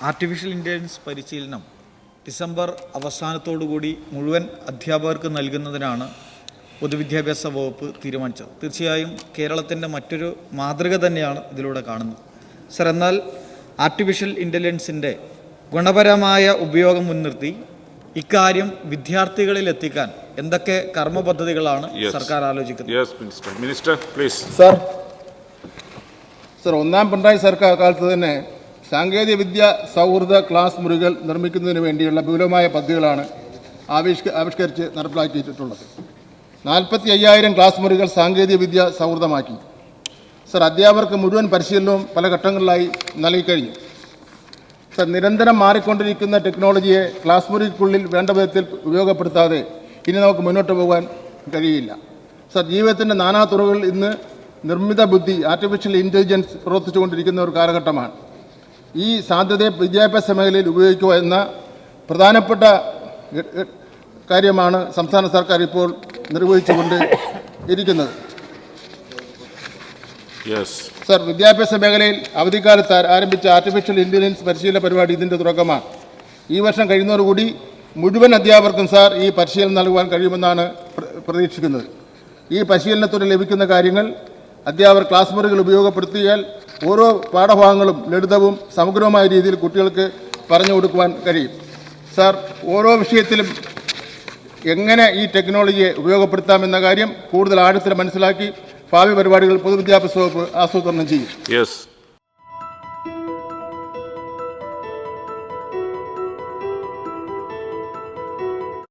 Artificial intelligence പരിശീലനം December അവസാനത്തോടുകൂടി മുഴുവൻ അധ്യാപകർക്ക് നൽകുന്നതിനാണ് പൊതുവിദ്യാഭ്യാസ വകുപ്പ് തീരുമാനിച്ചത്. തീർച്ചയായും കേരളത്തിൻ്റെ മറ്റൊരു മാതൃക തന്നെയാണ് ഇതിലൂടെ കാണുന്നത്. സർ, എന്നാൽ ആർട്ടിഫിഷ്യൽ ഇൻ്റലിജൻസിൻ്റെ ഗുണപരമായ ഉപയോഗം മുൻനിർത്തി ഇക്കാര്യം വിദ്യാർത്ഥികളിൽ എത്തിക്കാൻ എന്തൊക്കെ കർമ്മ പദ്ധതികളാണ് സർക്കാർ ആലോചിക്കുന്നത്? സർ, ഒന്നാം പിണറായി സർക്കാർ കാലത്ത് തന്നെ സാങ്കേതിക വിദ്യ സൗഹൃദ ക്ലാസ് മുറികൾ നിർമ്മിക്കുന്നതിന് വേണ്ടിയുള്ള വിപുലമായ പദ്ധതികളാണ് ആവിഷ്കരിച്ച് നടപ്പിലാക്കിയിട്ടുള്ളത്. 45,000 ക്ലാസ് മുറികൾ സാങ്കേതിക വിദ്യ സൗഹൃദമാക്കി. സർ, അധ്യാപകർക്ക് മുഴുവൻ പരിശീലനവും പല ഘട്ടങ്ങളിലായി നൽകിക്കഴിഞ്ഞു. സർ, നിരന്തരം മാറിക്കൊണ്ടിരിക്കുന്ന ടെക്നോളജിയെ ക്ലാസ് മുറിക്കുള്ളിൽ വേണ്ട വിധത്തിൽ ഉപയോഗപ്പെടുത്താതെ ഇനി നമുക്ക് മുന്നോട്ട് പോകാൻ കഴിയില്ല. സർ, ജീവിതത്തിൻ്റെ നാനാ തുറകളിൽ ഇന്ന് നിർമ്മിത ബുദ്ധി ആർട്ടിഫിഷ്യൽ ഇൻ്റലിജൻസ് പ്രവർത്തിച്ചുകൊണ്ടിരിക്കുന്ന ഒരു കാലഘട്ടമാണ്. ഈ സാധ്യതയെ വിദ്യാഭ്യാസ മേഖലയിൽ ഉപയോഗിക്കുക എന്ന പ്രധാനപ്പെട്ട കാര്യമാണ് സംസ്ഥാന സർക്കാർ ഇപ്പോൾ നിർവഹിച്ചുകൊണ്ട് ഇരിക്കുന്നത്. സർ, വിദ്യാഭ്യാസ മേഖലയിൽ അവധിക്കാലത്ത് ആരംഭിച്ച ആർട്ടിഫിഷ്യൽ ഇൻ്റലിജൻസ് പരിശീലന പരിപാടി ഇതിൻ്റെ തുടക്കമാണ്. ഈ വർഷം കഴിയുന്നതോടുകൂടി മുഴുവൻ അധ്യാപകർക്കും സാർ ഈ പരിശീലനം നൽകുവാൻ കഴിയുമെന്നാണ് പ്രതീക്ഷിക്കുന്നത്. ഈ പരിശീലനത്തോടെ ലഭിക്കുന്ന കാര്യങ്ങൾ അധ്യാപകർ ക്ലാസ് മുറികൾ ഉപയോഗപ്പെടുത്തിയാൽ ഓരോ പാഠഭാഗങ്ങളും ലളിതവും സമഗ്രവുമായ രീതിയിൽ കുട്ടികൾക്ക് പറഞ്ഞു കൊടുക്കുവാൻ കഴിയും. സാർ, ഓരോ വിഷയത്തിലും എങ്ങനെ ഈ ടെക്നോളജിയെ ഉപയോഗപ്പെടുത്താമെന്ന കാര്യം കൂടുതൽ ആഴത്തിൽ മനസ്സിലാക്കി ഭാവി പരിപാടികൾ പൊതുവിദ്യാഭ്യാസ വകുപ്പ് ആസൂത്രണം ചെയ്യും.